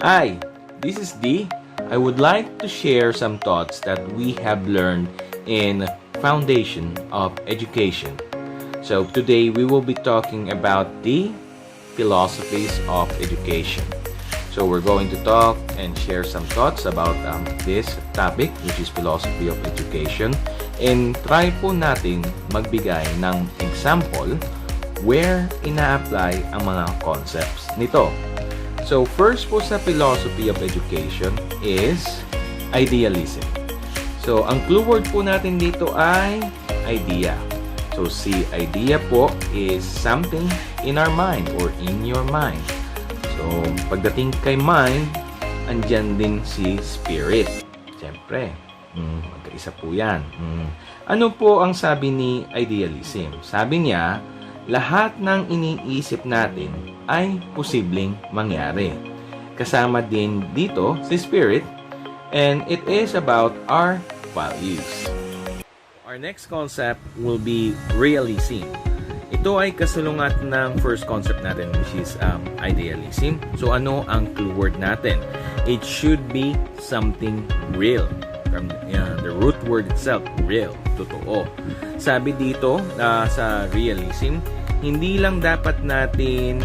Hi, this is D. I would like to share some thoughts that we have learned in Foundation of Education. So today we will be talking about the Philosophies of Education. So we're going to talk and share some thoughts about this topic, which is Philosophy of Education. And try po natin magbigay ng example where ina-apply ang mga concepts nito. So first po sa Philosophy of Education is idealism. So ang clue word po natin dito ay idea. So si idea po is something in our mind or in your mind. So pagdating kay mind, andyan din si spirit. Siyempre, magkaisa po yan. Ano po ang sabi ni idealism? Sabi niya, lahat ng iniisip natin ay posibleng mangyari. Kasama din dito si spirit, and it is about our values. Our next concept will be realism. Ito ay kasalungat ng first concept natin, which is idealism. So ano ang clue word natin? It should be something real. From the root word itself, real, totoo. Sabi dito sa realism, hindi lang dapat natin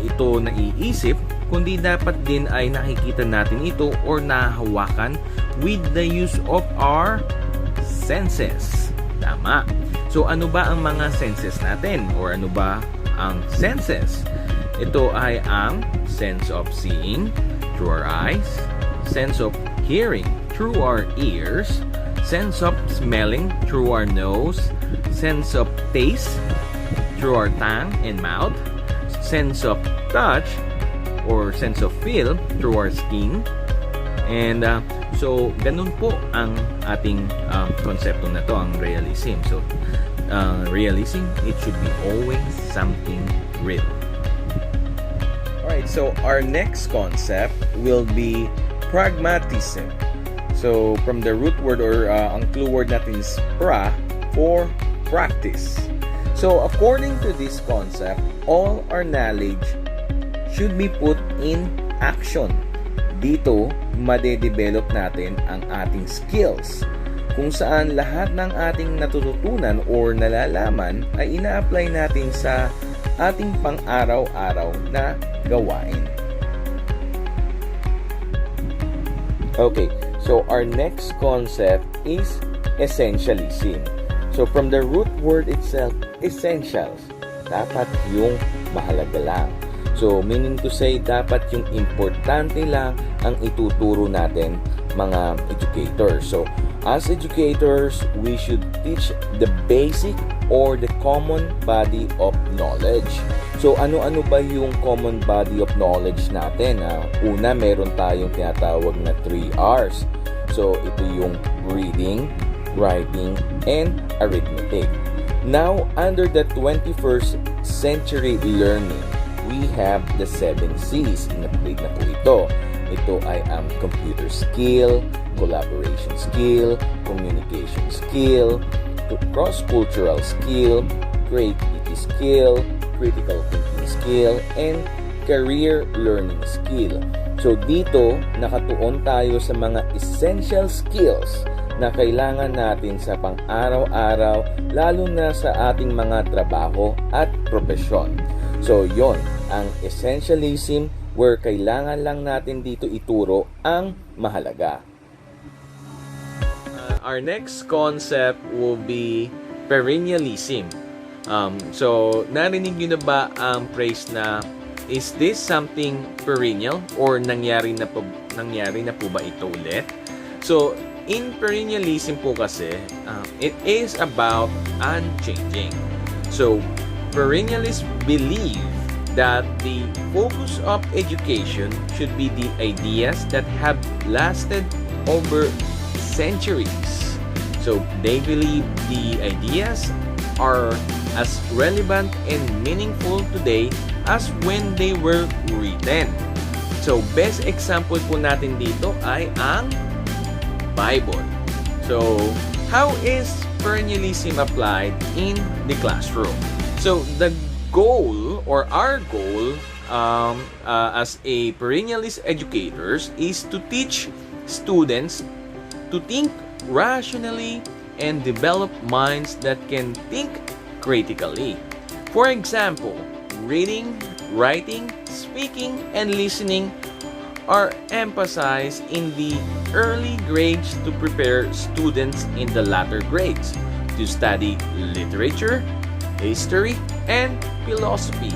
ito naiisip, kundi dapat din ay nakikita natin ito or nahawakan with the use of our senses. Tama. So ano ba ang mga senses natin? Or ano ba ang senses? Ito ay ang sense of seeing through our eyes, sense of hearing through our ears, sense of smelling through our nose, sense of taste through our tongue and mouth, sense of touch or sense of feel through our skin. And so ganun po ang ating konsepto na to, ang realism. So realism, it should be always something real. Alright, so our next concept will be pragmatism. So from the root word or ang clue word natin is pra for practice. So according to this concept, all our knowledge should be put in action. Dito, madedevelop natin ang ating skills, kung saan lahat ng ating natututunan or nalalaman ay ina-apply natin sa ating pang-araw-araw na gawain. Okay, so our next concept is essentialism. So from the root word itself, essentials, dapat yung mahalaga lang. So meaning to say, dapat yung importante lang ang ituturo natin mga educators. So as educators, we should teach the basic or the common body of knowledge. So ano-ano ba yung common body of knowledge natin? Una, meron tayong tinatawag na 3 R's. So ito yung reading, writing, and arithmetic. Now, under the 21st century learning, we have the 7 C's. In-upgrade na po ito. Ito ay ang computer skill, collaboration skill, communication skill, cross-cultural skill, creativity skill, critical thinking skill, and career learning skill. So dito, nakatuon tayo sa mga essential skills na kailangan natin sa pang-araw-araw, lalo na sa ating mga trabaho at propesyon. So yon ang essentialism, where kailangan lang natin dito ituro ang mahalaga. Our next concept will be perennialism. So narinig nyo na ba ang phrase na, is this something perennial or nangyari na po ba ito ulit? So in perennialism po kasi, it is about unchanging. So, perennialists believe that the focus of education should be the ideas that have lasted over centuries. So, they believe the ideas are as relevant and meaningful today as when they were written. So, best example po natin dito ay ang Bible. So, how is perennialism applied in the classroom? So, the goal or our goal as a perennialist educators is to teach students to think rationally and develop minds that can think critically. For example, reading, writing, speaking, and listening are emphasized in the early grades to prepare students in the latter grades to study literature, history, and philosophy.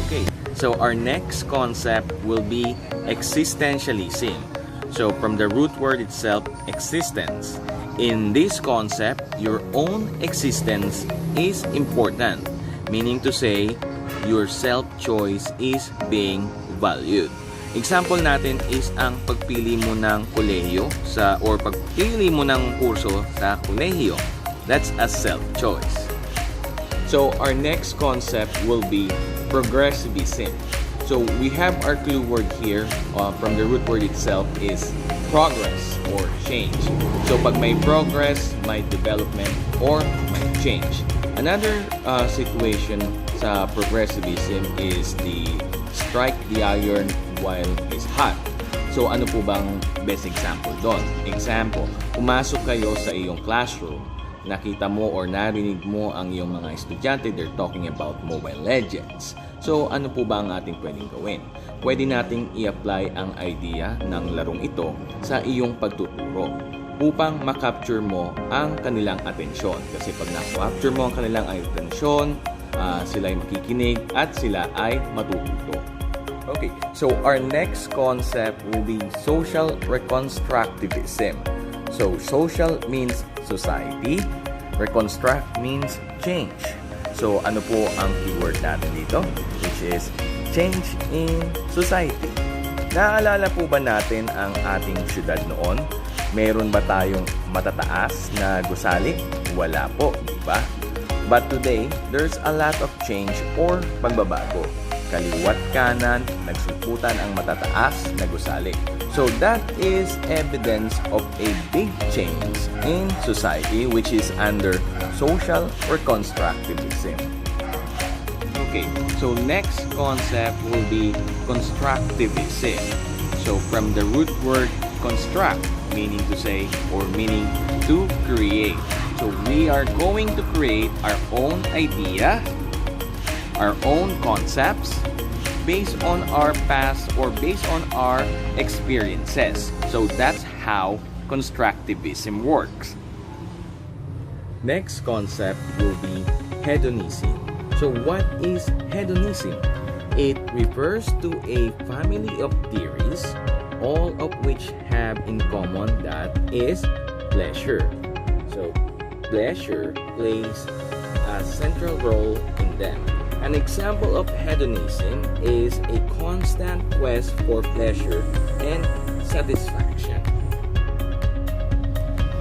Okay, so our next concept will be existentialism. So from the root word itself, existence. In this concept, your own existence is important, meaning to say, your self-choice is being valued. Example natin is ang pagpili mo ng kolehiyo or pagpili mo ng kurso sa kolehiyo. That's a self-choice. So our next concept will be progressivism. So we have our clue word here from the root word itself is progress or change. So pag may progress, may development, or may change. Another situation sa progressivism is the strike the iron while it's hot. So ano po bang best example doon? Example, pumasok kayo sa iyong classroom, nakita mo or narinig mo ang iyong mga estudyante, they're talking about Mobile Legends. So ano po ba ang ating pwedeng gawin? Pwede nating i-apply ang idea ng larong ito sa iyong pagtuturo upang makapture mo ang kanilang atensyon. Kasi pag na-capture mo ang kanilang atensyon, sila ay makikinig at sila ay matututo. Okay, so our next concept will be social reconstructivism. So social means society, reconstruct means change. So ano po ang keyword natin dito? Which is change in society. Naaalala po ba natin ang ating syudad noon? Meron ba tayong matataas na gusali? Wala po, di ba? But today, there's a lot of change or pagbabago. Kaliwat kanan, nagsulputan ang matataas na gusali. So that is evidence of a big change in society which is under social reconstructivism. Okay, so next concept will be constructivism. So from the root word construct, meaning to say or meaning to create. So we are going to create our own idea, our own concepts based on our past or based on our experiences. So that's how constructivism works. Next concept will be hedonism. So what is hedonism? It refers to a family of theories, all of which have in common that is pleasure. So pleasure plays a central role in them. An example of hedonism is a constant quest for pleasure and satisfaction.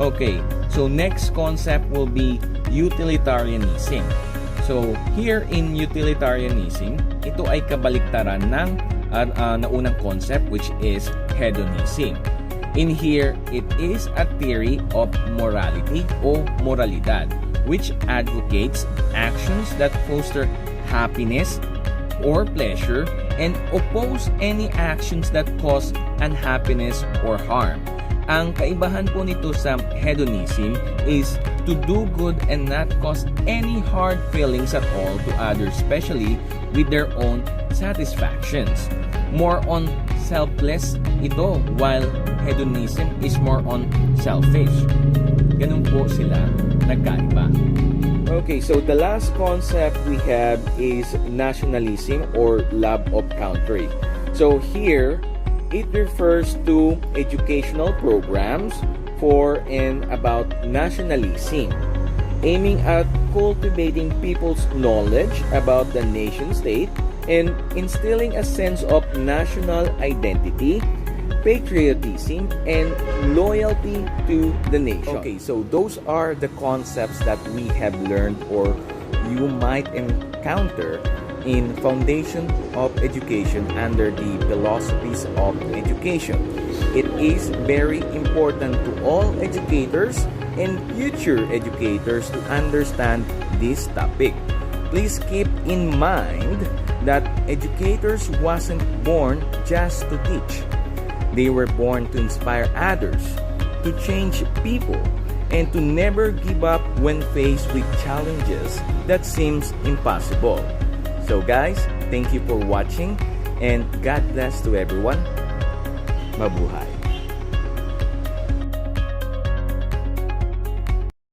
Okay, so next concept will be utilitarianism. So here in utilitarianism, ito ay kabaliktaran ng naunang concept which is hedonism. In here, it is a theory of morality o moralidad which advocates actions that foster happiness or pleasure and oppose any actions that cause unhappiness or harm. Ang kaibahan po nito sa hedonism is to do good and not cause any hard feelings at all to others, especially with their own satisfactions. More on selfless ito, while hedonism is more on selfish. Ganun po sila nagkaiba. Okay, so the last concept we have is nationalism or love of country. So here, it refers to educational programs for and about nationalism, aiming at cultivating people's knowledge about the nation state and instilling a sense of national identity, patriotism, and loyalty to the nation. Okay, so those are the concepts that we have learned or you might encounter in Foundation of Education under the Philosophies of Education. It is very important to all educators and future educators to understand this topic. Please keep in mind that educators wasn't born just to teach. They were born to inspire others, to change people, and to never give up when faced with challenges that seems impossible. So guys, thank you for watching and God bless to everyone. Mabuhay.